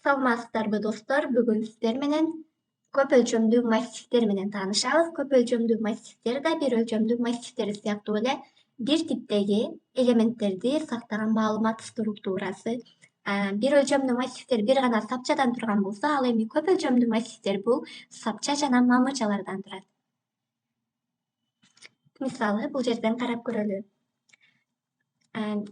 Саламатсыздарбы достор, бүгүн сиздер менен көп өлчөмдүү массивдер менен таанышабыз. Көп өлчөмдүү массивдер да бир өлчөмдүү массивдер сыяктуу эле бир типтеги элементтерди сактаган маалымат структурасы. Бир өлчөмдүү массивдер бир гана сапчадан турган болсо, ал эми көп өлчөмдүү массивдер бул сапча жана мамычалардан турат. Мисалы, бул жерден карап көрөлү.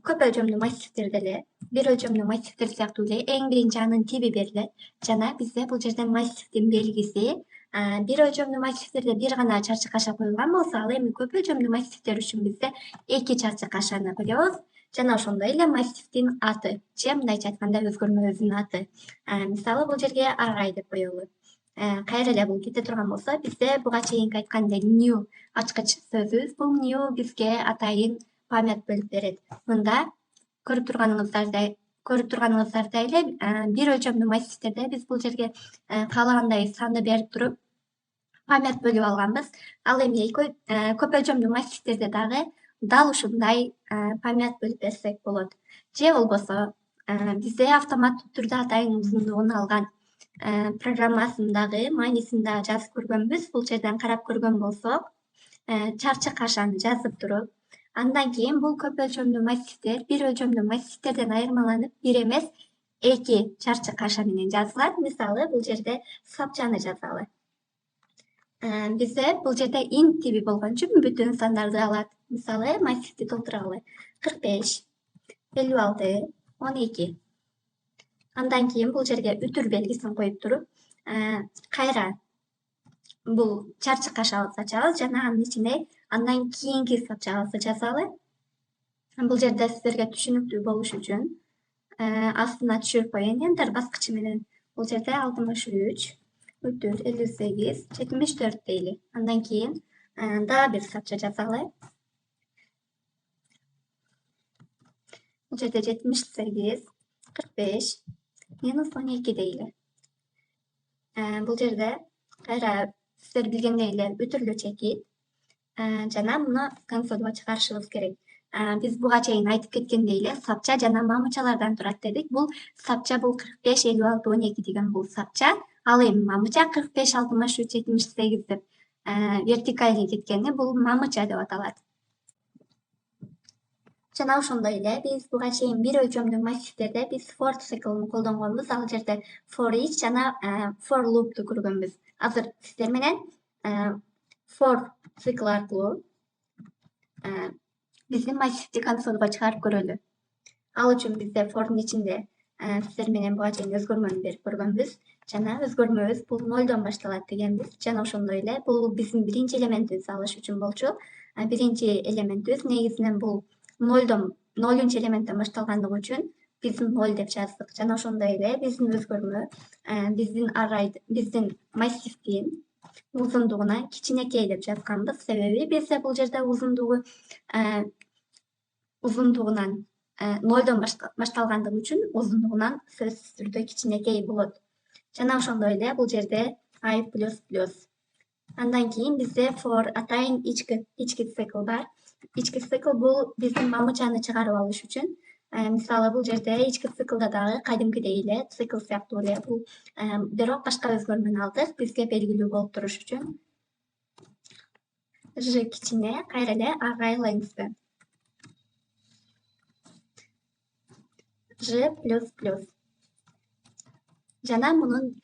Көп өлчөмдүү массивдерде эле бир өлчөмдүү массивдер сыяктуу эле эң биринчи анын тиби берилет жана бизде бул жерде массивдин белгиси бир өлчөмдүү массивдерде бир гана чарчы каша коюлган болсо, ал эми көп өлчөмдүү массивдер үчүн бизде эки чарчы кашаны коебуз жана ошондой эле массивдин аты же мындайча айтканда өзгөрмөбүздүн аты. Мисалы, бул жерге арай деп коелу. Кайра эле бул кете турган болсо, бизде буга чейинки айткандай new ачкыч сөзүбүз, бул new бизге атайын память бөлүп берет. Мында көрүп турганыңыздардай эле бир өлчөмдүү массивдерде биз бул жерге каалагандай санды берип туруп память бөлүп алганбыз. Ал эми көп өлчөмдүү массивдерде дагы дал ушундай память бөлүп берсек болот. Же болбосо бизде автоматтуу түрдө атайын узундугун алган программасын дагы маанисин дагы жазып көргөнбүз. Бул жерден карап көргөн болсок, чарчы кашаны жазып туруп, андан кийин бул көп өлчөмдүү массивдер бир өлчөмдүү массивдерден айырмаланып, бир эмес эки чарчы каша менен жазылат. Мисалы, бул жерде сапчаны жазалы. Бизде бул жерде int тиби болгон үчүн бүтүн сандарды алат. Мисалы, массивди толтуралы. 45, 56, 12. Андан кийин бул жерге үтүр белгисин коюп туруп, кайра бул чарчы кашабызды ачабыз жана анын ичине андан кийинки сапчабызды жазалы. Бул жерде сиздерге түшүнүктүү болуш үчүн астына түшүрүп коеюн enter баскычы менен. Бул жерде 63, үтүр 58, 74 дейли. Андан кийин дагы бир сапча жазалы. Бул жерде 78, 45, минус 12 дейли. Бул жерде кайра сиздер билгендей эле үтүрлүү чекит жана муну консольго чыгарышыбыз керек. Биз буга чейин айтып кеткендей эле сапча жана мамычалардан турат дедик. Бул сапча бул 45, 56, 12 деген бул сапча. Ал эми мамыча 45, 63, 78 деп вертикальный кеткени бул мамыча деп аталат. Жана ошондой эле биз буга чейин бир өлчөмдүү массивдерде биз for циклын колдонгонбуз. Ал жерде for each жана for loop'ту көргөнбүз. Азыр сиздер менен for цикл аркылуу биздин массивди консольго чыгарып көрөлү. Ал үчүн бизде for'ун ичинде сиздер менен буга чейин өзгөрмөнү берип көргөнбүз жана өзгөрмөбүз бул 0дон башталат дегенбиз. Жана ошондой эле бул биздин биринчи элементибизди алыш үчүн болчу. Биринчи элементибиз негизинен бул 0-нчу элементтен башталгандыгы үчүн биз 0 деп жаздык. Жана ошондой эле биздин өзгөрмө биздин array биздин массивдин узундугуна кичинекей деп жазганбыз. Себеби бизде бул жерде узундугунан 0дон башталгандыгы үчүн узундугунан сөзсүз түрдө кичинекей болот. Жана ошондой эле бул жерде i++. Андан кийин бизде for атайын ички цикл бар. Ички цикл бул биздин мамычаны чыгарып алыш үчүн. Мисалы, бул жерде ички циклда дагы кадимкидей эле цикл сыяктуу эле бул бирок башка өзгөрмөнү алдык бизге белгилүү болуп туруш үчүн. Ж кичине, кайра эле array length. Ж++. Жана мунун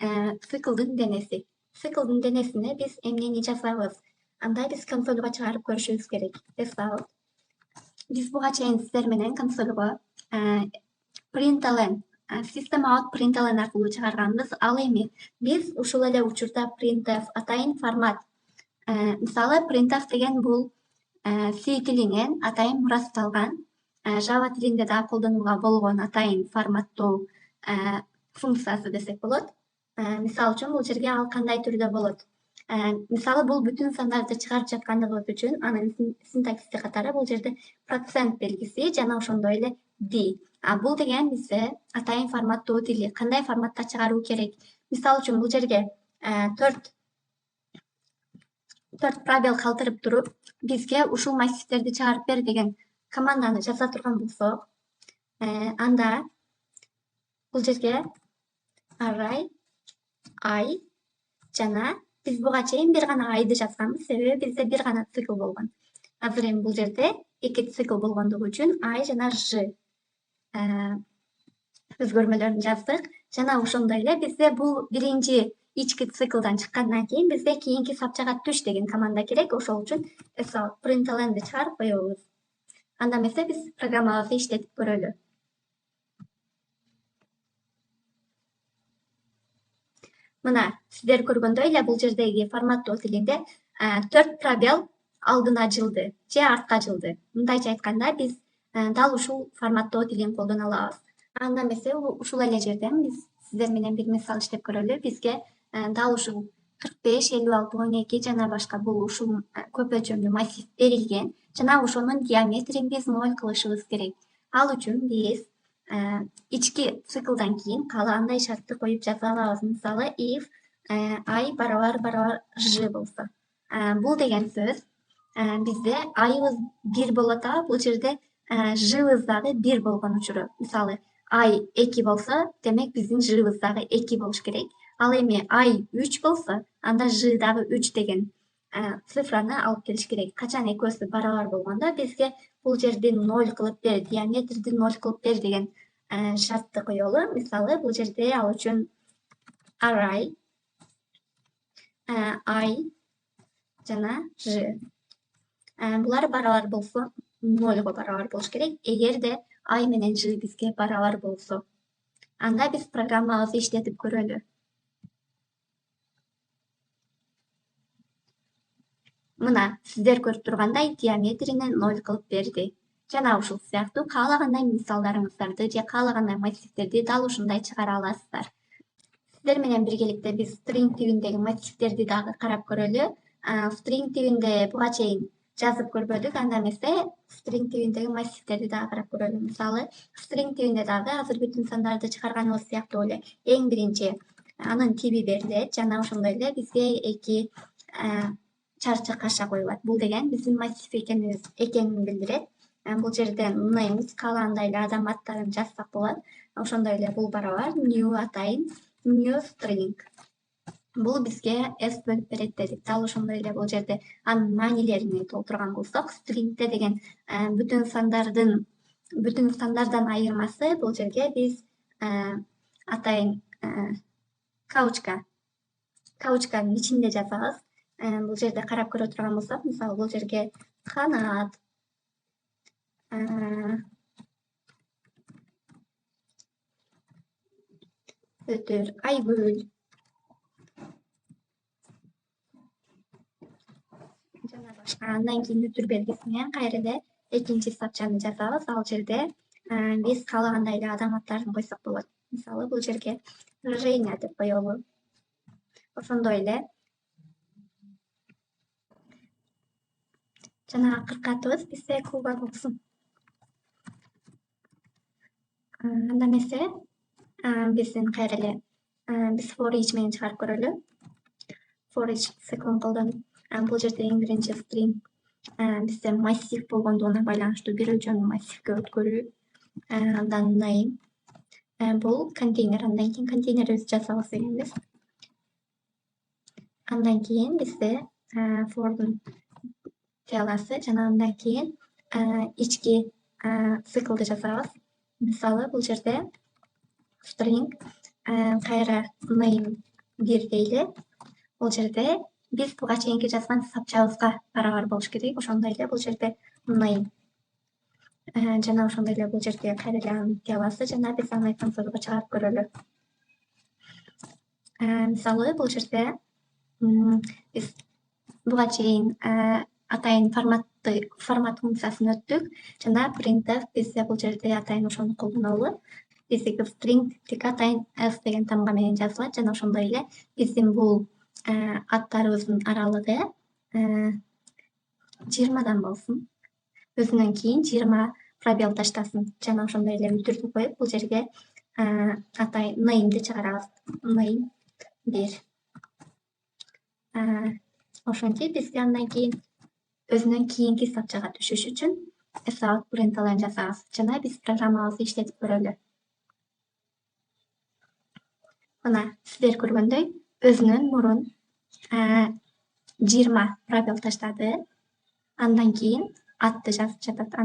циклдын денеси. Циклдын денесине биз эмнени жазабыз? Анда биз консольго чыгарып көрүшүбүз керек. Result. Биз буга чейин сиздер менен консольго println, system out println аркылуу чыгарганбыз. Ал эми биз ушул эле учурда printf атайын формат. Мисалы, printf деген бул C тилинен атайын мурасталган, Java тилинде да колдонууга болгон атайын форматтоо функциясы десек болот. Мисалы үчүн бул жерге ал кандай түрдө болот? Мисалы, бул бүтүн сандарды чыгарып жаткандыгыбыз үчүн анын синтаксиси катары бул жерде процент белгиси жана ошондой эле d. Бул деген бизде атайын форматтоо тили. Кандай форматта чыгаруу керек? Мисалы үчүн бул жерге 4 пробел калтырып туруп, бизге ушул массивдерди чыгарып бер деген команданы жаза турган болсок, анда бул жерге array ay жана биз буга чейин бир гана айды жазганбыз, себеби бизде бир гана цикл болгон. Азыр эми бул жерде 2 цикл болгондугу үчүн ай жана ж өзгөрмөлөрүн жаздык жана ошондой эле бизде бул биринчи ички циклдан чыккандан кийин бизде кийинки сапчага түш деген команда керек. Ошол үчүн println'ди чыгарып коебуз. Анда эмесе биз программабызды иштетип көрөлү. Мына сиздер көргөндөй эле бул жердеги форматтоо тилинде 4 пробел алдына жылды же артка жылды. Мындайча айтканда биз дал ушул форматтоо тилин колдоно алабыз. Анда эмесе ушул эле жерден биз сиздер менен бир мисал иштеп көрөлү. Бизге дал ушул 45, 56, 12 жана башка бул ушул көп өлчөмдүү массив берилген жана ошонун диаметрин биз 0 кылышыбыз керек. Ал үчүн биз ички циклдан кийин каалагандай шартты коюп жаза алабыз. Мисалы if ай барабар ж болсо. Бул деген сөз бизде айыбыз 1 боло атабы, бул жерде жыбыз дагы 1 болгон учуру. Мисалы ай 2 болсо, демек биздин жыбыз дагы 2 болуш керек. Ал эми ай 3 болсо, анда ж дагы 3 деген цифраны алып келиш керек. Качан экөөсү барабар болгондо бизге бул жерди 0 кылып бер, диаметрди 0 кылып бер деген шартты коелу. Мисалы бул жерде ал үчүн array ай жана ж. Булар барабар болсо 0го барабар болуш керек. Эгерде ай менен ж бизге барабар болсо, анда биз программабызды иштетип көрөлү. Мына сиздер көрүп тургандай диаметрини 0 кылып берди. Жана ушул сыяктуу каалагандай мисалдарыңыздарды же каалагандай массивтерди дал ушундай чыгара аласыздар. Сиздер менен биргеликте биз string тибиндеги массивтерди дагы карап көрөлү. String тибинде буга чейин жазып көрбөдүк, анда эмесе string тибиндеги массивтерди дагы карап көрөлү. Мисалы string тибинде дагы азыр бүтүн сандарды чыгарганыбыз сыяктуу эле эң биринчи анын тиби берилет жана ошондой эле бизге 2 чарчы каша коюлат. Бул деген биздин массив экенин билдирет. Бул жерде names каалагандай эле адам аттарын жазсак болот. Ошондой эле бул барабар new атайын new string. Бул бизге s бөлүп берет дедик. Дал ошондой эле бул жерде анын маанилерин толтурган болсок, stringде деген бүтүн сандардан айырмасы бул жерге биз атайын каучканын ичинде жазабыз. Бул жерде карап көрө турган болсок, мисалы бул жерге канат, өтөр, айгүл жана башка. Андан кийин өтүр белгиси менен кайра эле экинчи сапчаны жазабыз. Ал жерде биз каалагандай эле адам аттарын койсок болот. Мисалы бул жерге Женя деп коелу. Ошондой эле жана акыркы атыбыз бизде Куба болсун. Анда эмесе биздин кайра эле биз for each менен чыгарып көрөлү. For each циклын колдонуп, бул жерде эң биринчи string бизде массив болгондугуна байланыштуу бир өлчөмдүү массивге өткөрүү. Андан name бул контейнер, андан кийин контейнерибизди жазабыз дегенбиз. Андан кийин бизде for'дун теаласы жана андан кийин ички циклды жазабыз. Мисалы бул жерде string кайра name 1 дейли. Бул жерде биз буга чейинки жазган сапчабызга барабар болуш керек. Ошондой эле бул жерде name жана ошондой эле бул жерде кайра эле анын теаласы жана биз аны консольго чыгарып көрөлү. Мисалы бул жерде биз буга чейин атайын формат функциясын өттүк жана printf бизде бул жерде атайын ошону колдонолу. Биздики string типтик атайын s деген тамга менен жазылат жана ошондой эле биздин бул аттарыбыздын аралыгы 20дан болсун. Өзүнөн кийин 20 пробел таштасын жана ошондой эле өтүрдү коюп бул жерге атайын name'ди чыгарабыз. Name 1. Ошентип бизге андан кийин өзүнөн кийинки сапчага түшүш үчүн println жазабыз жана биз программабызды иштетип көрөлү. Мына сиздер көргөндөй өзүнүн мурун 20 пробел таштады. Андан кийин атты жазып жатат.